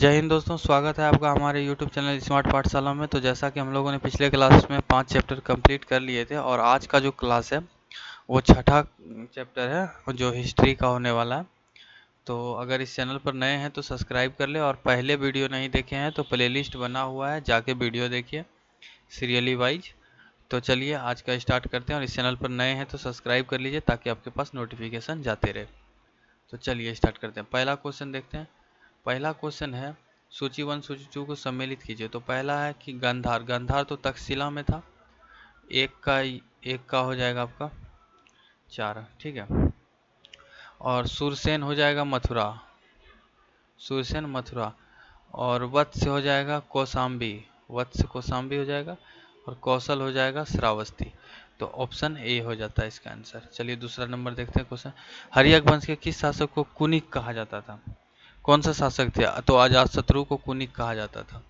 जय हिंद दोस्तों, स्वागत है आपका हमारे YouTube चैनल स्मार्ट पाठशाला में। तो जैसा कि हम लोगों ने पिछले क्लास में 5 चैप्टर कंप्लीट कर लिए थे और आज का जो क्लास है वो छठा चैप्टर है जो हिस्ट्री का होने वाला है। तो अगर इस चैनल पर नए हैं तो सब्सक्राइब कर ले और पहले वीडियो नहीं देखे हैं तो प्लेलिस्ट बना हुआ है, जाके वीडियो देखिए सीरियली वाइज। तो चलिए आज का स्टार्ट करते हैं और इस चैनल पर नए हैं तो सब्सक्राइब कर लीजिए ताकि आपके पास नोटिफिकेशन जाते रहे। तो चलिए स्टार्ट करते हैं। पहला क्वेश्चन देखते हैं। पहला क्वेश्चन है सूची 1 सूची 2 को सम्मिलित कीजिए। तो पहला है कि गंधार, गंधार तो तक्षशिला में था। एक का हो जाएगा आपका 4, ठीक है। और सुरसेन हो जाएगा मथुरा, सुरसेन मथुरा। और वत्स हो जाएगा कौशाम्बी, वत्स कौशाम्बी हो जाएगा। और कौशल हो जाएगा श्रावस्ती। तो ऑप्शन ए हो जाता है इसका आंसर। चलिए दूसरा नंबर देखते हैं क्वेश्चन। हर्यक वंश के किस शासक को कुनिक कहा जाता था? कौन सा शासक थे? तो अजातशत्रु को कुनिक कहा जाता था।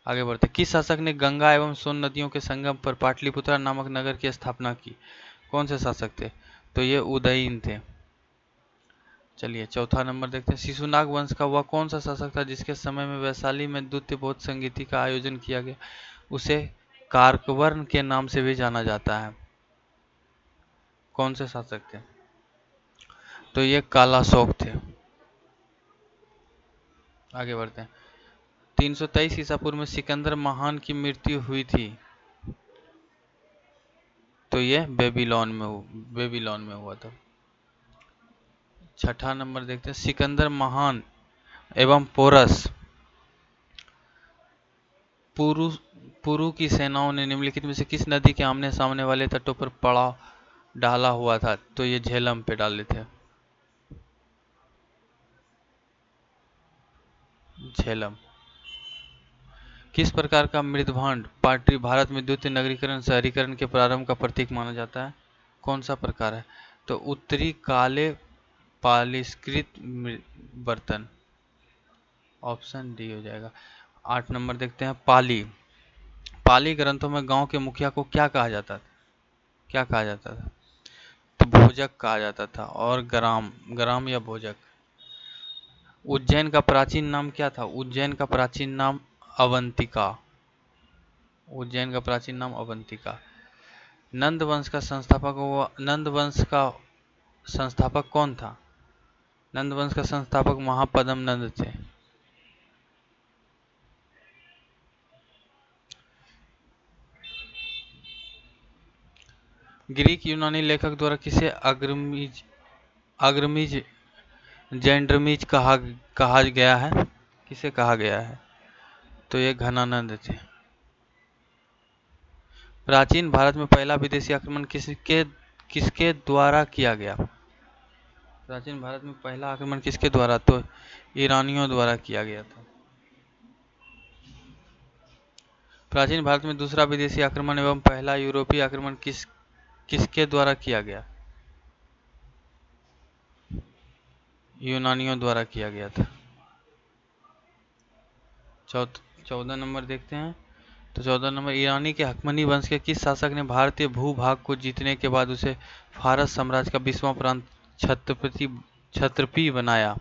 आगे बढ़ते। किस शासक ने गंगा एवं सोन नदियों के संगम पर पाटलिपुत्रा नामक नगर की स्थापना की? कौन से शासक थे? तो ये उदयन थे। चलिए चौथा नंबर देखते हैं। शिशुनाग वंश का वह कौन सा शासक था जिसके समय में वैशाली में द्वितीय बौद्ध संगीति का आयोजन किया गया? उसे कारकवर्ण के नाम से भी जाना जाता है। कौन से शासक थे? तो ये कालाशोक थे। आगे बढ़ते हैं। 323 ईसा पूर्व में सिकंदर महान की मृत्यु हुई थी। तो ये बेबीलोन में हुआ था। छठा नंबर देखते हैं। सिकंदर महान एवं पोरस पुरु की सेनाओं ने निम्नलिखित में से किस नदी के आमने सामने वाले तटों पर पड़ाव डाला हुआ था? तो ये झेलम पे डाले थे। झेलम। किस प्रकार का मृदभांड पाटरी भारत में द्वितीय नगरीकरण शहरीकरण के प्रारंभ का प्रतीक माना जाता है? कौन सा प्रकार है? तो उत्तरी काले पालिष्कृत बर्तन। ऑप्शन डी हो जाएगा। 8 नंबर देखते हैं। पाली, पाली ग्रंथों में गांव के मुखिया को क्या कहा जाता था? क्या कहा जाता था? तो भोजक कहा जाता था। और ग्राम, ग्राम या भोजक। उज्जैन का प्राचीन नाम क्या था? उज्जैन का प्राचीन नाम अवंतिका। उज्जैन का प्राचीन नाम अवंतिका। नंद वंश का संस्थापक कौन था? नंद वंश का संस्थापक महापद्म नंद थे। ग्रीक यूनानी लेखक द्वारा किसे अग्रमीज जेंड्रमीज कहा गया है? किसे कहा गया है? तो ये घनानंद थे। प्राचीन भारत में पहला विदेशी आक्रमण किसके द्वारा किया गया? प्राचीन भारत में पहला आक्रमण किसके द्वारा? तो ईरानियों द्वारा किया गया था। प्राचीन भारत में दूसरा विदेशी आक्रमण एवं पहला यूरोपीय आक्रमण किसके द्वारा किया गया? यूनानियों द्वारा किया गया था। 14 नंबर देखते हैं। तो 14 नंबर। ईरानी के हकमनी वंश के किस शासक ने भारतीय भूभाग को जीतने के बाद उसे फारस साम्राज्य का 20वां प्रांत क्षत्रपी बनाया?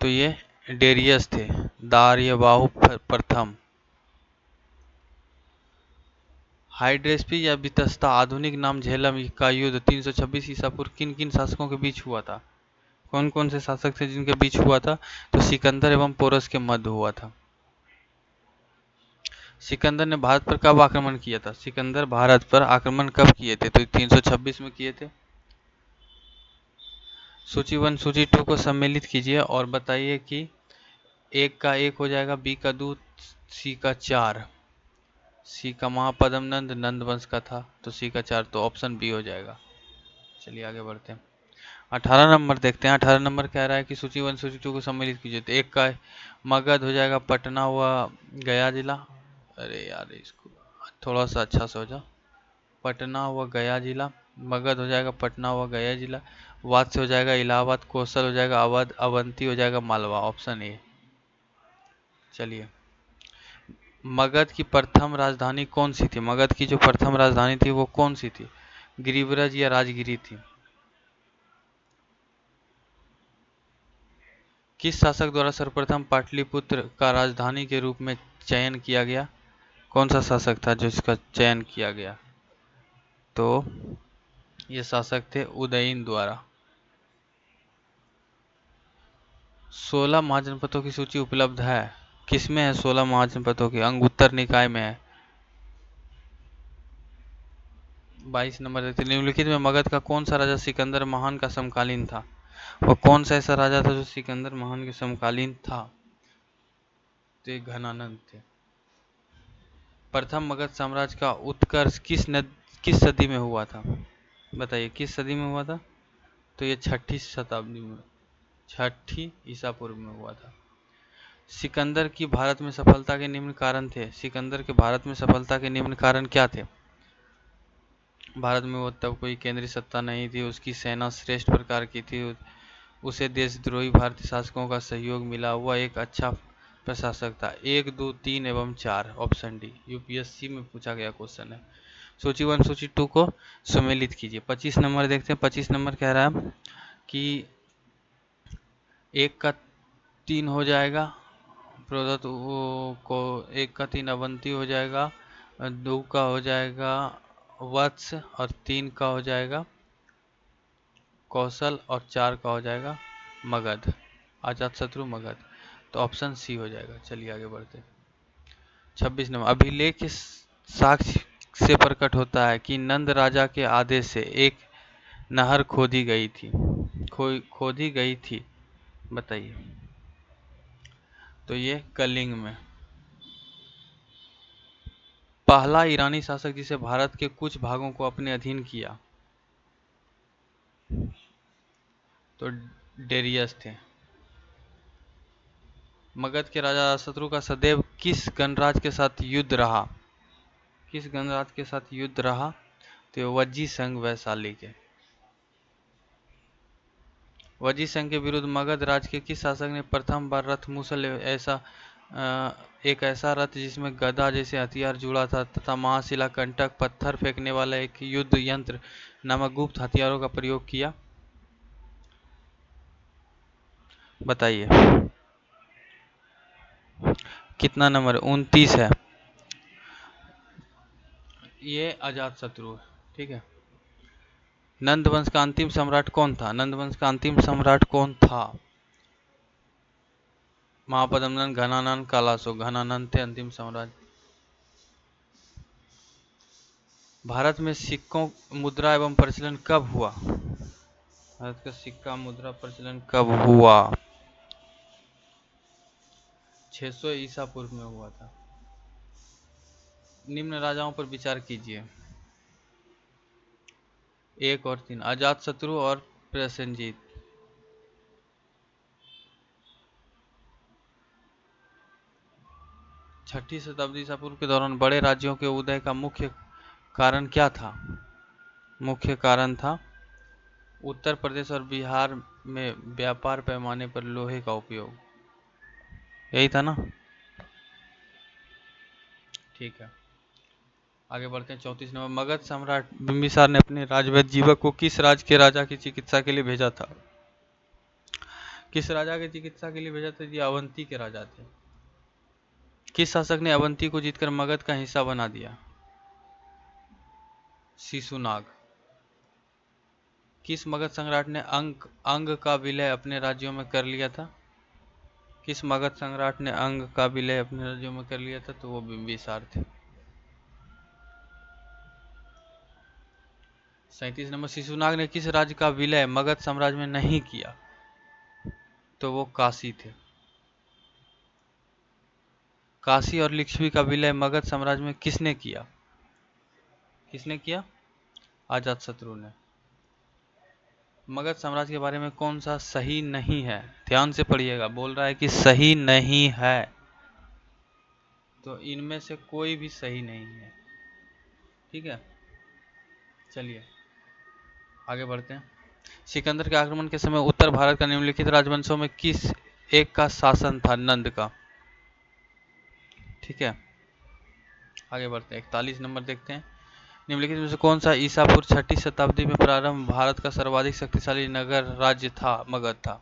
तो ये डेरियस थे, दार्यबाहु प्रथम। हाइड्रेस्पी या वितस्ता आधुनिक नाम झेलम का युद्ध 326 ईसा पूर्व किन किन शासकों के बीच हुआ था? कौन कौन से शासक थे जिनके बीच हुआ था? तो सिकंदर एवं पोरस के मध्य हुआ था। सिकंदर ने भारत पर कब आक्रमण किया था? सिकंदर भारत पर आक्रमण कब किए थे? तो 326 में किए थे। सूची 1 सूची 2 को सम्मिलित कीजिए और बताइए कि एक का 1 हो जाएगा, बी का 2, सी का 4। सी का महापद्म नंद, नंद वंश का था, तो सी का 4, तो ऑप्शन बी हो जाएगा। चलिए आगे बढ़ते हैं। 18 नंबर देखते हैं। 18 नंबर कह रहा है कि सूची 1 सूची 2 को सम्मिलित कीजिए। तो एक का मगध हो जाएगा, पटना व गया जिला। अरे यार इसको थोड़ा सा अच्छा से हो जाओ। पटना व गया जिला। मगध हो जाएगा पटना व गया जिला। वात्स्य हो जाएगा इलाहाबाद। कौशल हो जाएगा अवध। अवंती हो जाएगा मालवा। Option A. चलिए, मगध की प्रथम राजधानी कौन सी थी? मगध की जो प्रथम राजधानी थी वो कौन सी थी? गिरिब्रज या राजगिरी थी? किस शासक द्वारा सर्वप्रथम पाटलिपुत्र का राजधानी के रूप में चयन किया गया? कौन सा शासक था जो इसका चयन किया गया? तो ये शासक थे उदयन द्वारा। 16 महाजनपदों की सूची उपलब्ध है। किसमें है 16 महाजनपदों की? अंगुत्तर निकाय में है। 22 नंबर देखते हैं। निम्नलिखित में मगध का कौन सा राजा सिकंदर महान का समकालीन था? वो कौन सा ऐसा राजा था जो सिकंदर महान के समकालीन था? तो ये घनानंद थे। प्रथम मगध साम्राज्य का उत्कर्ष किस सदी में हुआ था? बताइए किस सदी में हुआ था? तो ये 6ठी शताब्दी में, 6ठी ईसा पूर्व में हुआ था। सिकंदर की भारत में सफलता के निम्न कारण थे। सिकंदर के भारत में सफलता के निम्न कारण क्या थे? भारत में वो तब कोई केंद्रीय सत्ता नहीं थी, उसकी सेना श्रेष्ठ प्रकार की थी, उसे देशद्रोही भारतीय शासकों का सहयोग मिला, वह एक अच्छा प्रशासक था। 1, 2, 3 एवं 4 ऑप्शन डी यूपीएससी में पूछा गया क्वेश्चन है। सूची 1 सूची 2 को सम्मिलित कीजिए। 25 नंबर देखते हैं। 25 नंबर कह रहा है कि 1 का 3 हो जाएगा प्रोदत्त को, 1 का 3 अवंती हो जाएगा, 2 का हो जाएगा वत्स और 3 का हो जाएगा कौशल और 4 का हो जाएगा मगध, अजातशत्रु मगध। तो ऑप्शन सी हो जाएगा। चलिए आगे बढ़ते। 26 नंबर अभिलेख के साक्ष्य से प्रकट होता है कि नंद राजा के आदेश से एक नहर खोदी गई थी। खोदी गई थी, बताइए। तो ये कलिंग में। पहला ईरानी शासक जिसे भारत के कुछ भागों को अपने अधीन किया, तो डेरियस थे। मगध के राजा शत्रु का सदैव किस गणराज के साथ युद्ध रहा? किस गणराज के साथ युद्ध रहा? तो वज्जी संघ वैशाली के। वज्जी संघ के विरुद्ध मगध राज के किस शासक ने प्रथम बार रथ मुसल एक ऐसा रथ जिसमें गदा जैसे हथियार जुड़ा था तथा महाशिला कंटक पत्थर फेंकने वाला एक युद्ध यंत्र नामक गुप्त हथियारों का प्रयोग किया? बताइए कितना नंबर? 29 है। ये अजातशत्रु है। ठीक है। नंद वंश का अंतिम सम्राट कौन था? नंद वंश का अंतिम सम्राट कौन था? महापद्मनंद, घनानंद, कालाशोक। घनानंद थे अंतिम सम्राट। भारत में सिक्कों मुद्रा एवं प्रचलन कब हुआ? भारत का सिक्का मुद्रा प्रचलन कब हुआ? 600 ईसा पूर्व में हुआ था। निम्न राजाओं पर विचार कीजिए। 1 और 3 अजातशत्रु और प्रसेनजीत। छठी शताब्दी ईसा पूर्व के दौरान बड़े राज्यों के उदय का मुख्य कारण क्या था? मुख्य कारण था उत्तर प्रदेश और बिहार में व्यापार पैमाने पर लोहे का उपयोग। यही था ना? ठीक है। आगे बढ़ते हैं। 34 नंबर मगध सम्राट बिंबिसार ने अपने राजवैद्य जीवक को किस राज्य के राजा की चिकित्सा के लिए भेजा था? किस राजा की चिकित्सा के लिए भेजा था? ये अवंती के राजा थे। किस शासक ने अवंती को जीतकर मगध का हिस्सा बना दिया? शिशुनाग। किस मगध सम्राट ने अंग का विलय अपने राज्यों में कर लिया था? किस मगध सम्राट ने अंग का विलय अपने राज्यों में कर लिया था? तो वो बिंबिसार थे। 37 नंबर शिशुनाग ने किस राज्य का विलय मगध साम्राज्य में नहीं किया? तो वो काशी थे। काशी और लिच्छवी का विलय मगध साम्राज्य में किसने किया? किसने किया? अजातशत्रु ने। मगध साम्राज्य के बारे में कौन सा सही नहीं है? ध्यान से पढ़िएगा। बोल रहा है कि सही नहीं है, तो इनमें से कोई भी सही नहीं है। ठीक है। चलिए आगे बढ़ते हैं। सिकंदर के आक्रमण के समय उत्तर भारत का निम्नलिखित राजवंशों में किस एक का शासन था? नंद का। ठीक है। आगे बढ़ते हैं। 41 नंबर देखते हैं। निम्नलिखित में से कौन सा ईसा पूर्व 6ठी शताब्दी में प्रारंभ भारत का सर्वाधिक शक्तिशाली नगर राज्य था? मगध था।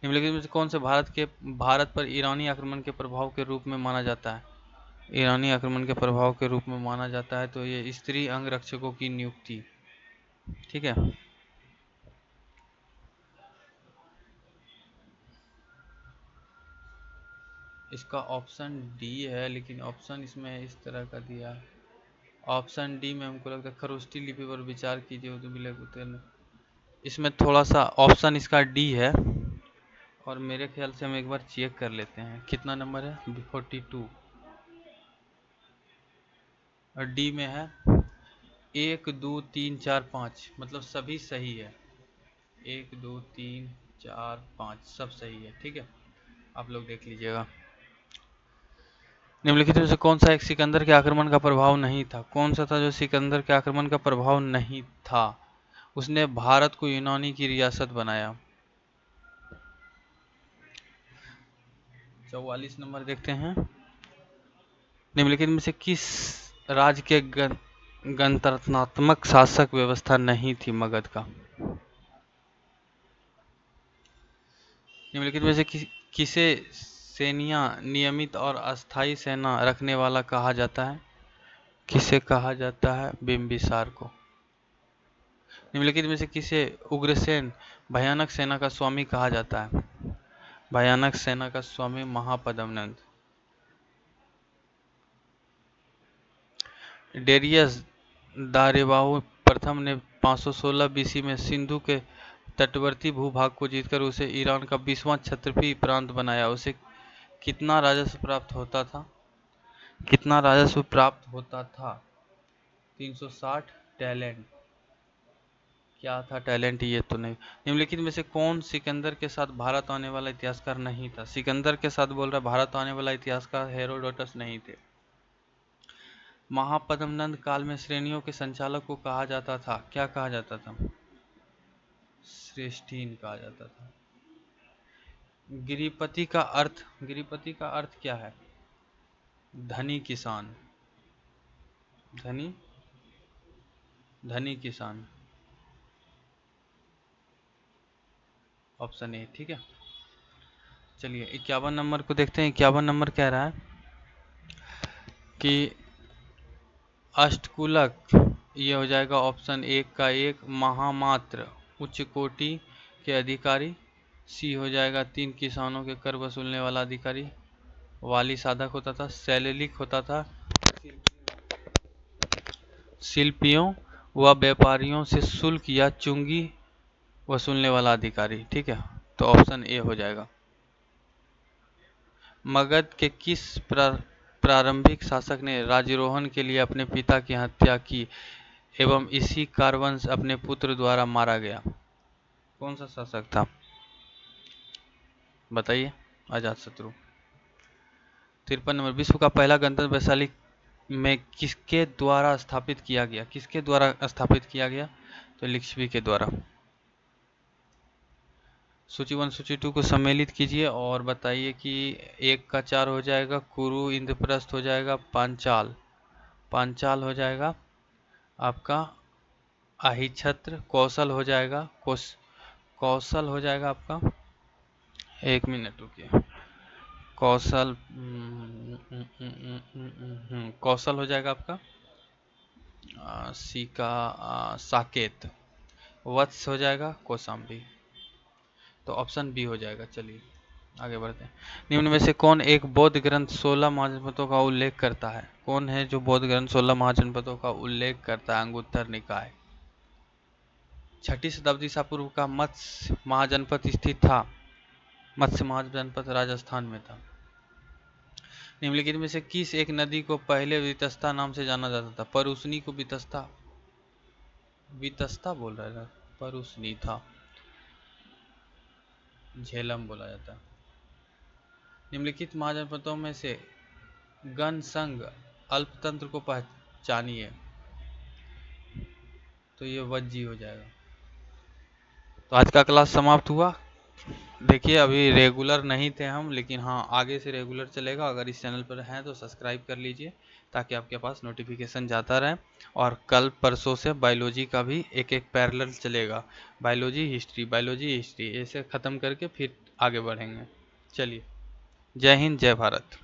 निम्नलिखित में से कौन से भारत पर ईरानी आक्रमण के प्रभाव के रूप में माना जाता है? ईरानी आक्रमण के प्रभाव के रूप में माना जाता है तो ये स्त्री अंगरक्षकों की नियुक्ति। ठीक है, इसका ऑप्शन डी है, लेकिन ऑप्शन इसमें इस तरह का दिया है। ऑप्शन डी में हमको लगता है खरोष्टी लिपि पर विचार कीजिए तो विलय उत्तर। इसमें थोड़ा सा ऑप्शन इसका डी है, और मेरे ख्याल से हम एक बार चेक कर लेते हैं कितना नंबर है। 42 और डी में है 1 2 3 4 5, मतलब सभी सही है। 1 2 3 4 5 सब सही है। ठीक है, आप लोग देख लीजिएगा। निम्नलिखित में से कौन सा एक सिकंदर के आक्रमण का प्रभाव नहीं था? कौन सा था जो सिकंदर के आक्रमण का प्रभाव नहीं था? उसने भारत को यूनानी की रियासत बनाया। 44 नंबर देखते हैं। निम्नलिखित में से किस राज्य के गणतंत्रात्मक शासक व्यवस्था नहीं थी? मगध का। निम्नलिखित में से किसे सेनिया नियमित और अस्थायी सेना रखने वाला कहा जाता है? किसे कहा जाता है? बिंबिसार को। निम्नलिखित में से किसे उग्रसेन भयानक सेना का स्वामी कहा जाता है? भयानक सेना का स्वामी महापद्मनंद। डेरियस दारेबाहु प्रथम ने 516 बीसी में सिंधु के तटवर्ती भूभाग को जीतकर उसे ईरान का 20वां क्षत्रपी प्रांत बनाया। उसे कितना राजस्व प्राप्त होता था? कितना राजस्व प्राप्त होता था? 360 टैलेंट। क्या था टैलेंट ये तो नहीं। निम्नलिखित में से कौन सिकंदर के साथ भारत आने वाला इतिहासकार नहीं था? सिकंदर के साथ बोल रहा भारत आने वाला इतिहासकार हेरोडोटस नहीं थे। महापद्मनंद काल में श्रेणियों के संचालक को कहा जाता था, क्या कहा जाता था? श्रेष्ठीन कहा जाता था। गिरिपति का अर्थ क्या है? धनी किसान। धनी किसान, ऑप्शन ए। ठीक है, चलिए 51 नंबर को देखते हैं। 51 नंबर कह रहा है कि अष्टकुलक, ये हो जाएगा ऑप्शन एक का एक, महामात्र उच्च कोटि के अधिकारी। सी हो जाएगा 3 किसानों के कर वसूलने वाला अधिकारी। वाली साधक होता था। शैलिक होता था शिल्पियों व व्यापारियों से शुल्क या चुंगी वसूलने वाला अधिकारी। ठीक है, तो ऑप्शन ए हो जाएगा। मगध के किस प्रारंभिक शासक ने राज्यारोहण के लिए अपने पिता की हत्या की एवं इसी कारणवश अपने पुत्र द्वारा मारा गया? कौन सा शासक था बताइए? अजातशत्रु। 53 नंबर, विश्व का पहला गणतंत्र वैशाली में किसके द्वारा स्थापित किया गया? किसके द्वारा स्थापित किया गया? तो लिच्छवी के द्वारा। सूची 1 सूची 2 को सम्मिलित कीजिए और बताइए कि 1 का 4 हो जाएगा कुरु, इंद्रप्रस्थ हो जाएगा पांचाल, पांचाल हो जाएगा आपका अहिछत्र, कौशल हो जाएगा कौशल हो जाएगा आपका, 1 मिनट रुकिए, कौशल कौशल हो जाएगा आपका सी का साकेत, वत्स हो जाएगा कौशाम्बी, तो ऑप्शन बी हो जाएगा। चलिए आगे बढ़ते हैं। निम्न में से कौन एक बौद्ध ग्रंथ 16 महाजनपदों का उल्लेख करता है? कौन है जो बौद्ध ग्रंथ 16 महाजनपदों का उल्लेख करता है? अंगुत्तर निकाय। 6ठी शताब्दी ईसा पूर्व का मत्स्य महाजनपद स्थित था। मत्स्य महाजनपद राजस्थान में था। निम्नलिखित में से किस एक नदी को पहले वितस्ता नाम से जाना जाता था? परुसनी को वितस्ता, वितस्ता बोल रहा है, परुसनी था, झेलम बोला जाता है। निम्नलिखित महाजनपदों में से गण संघ अल्पतंत्र को पहचानिए, तो ये वज्जी हो जाएगा। तो आज का क्लास समाप्त हुआ। देखिए अभी रेगुलर नहीं थे हम, लेकिन हाँ आगे से रेगुलर चलेगा। अगर इस चैनल पर हैं तो सब्सक्राइब कर लीजिए ताकि आपके पास नोटिफिकेशन जाता रहे। और कल परसों से बायोलॉजी का भी एक एक पैरेलल चलेगा, बायोलॉजी हिस्ट्री ऐसे ख़त्म करके फिर आगे बढ़ेंगे। चलिए, जय हिंद जय भारत।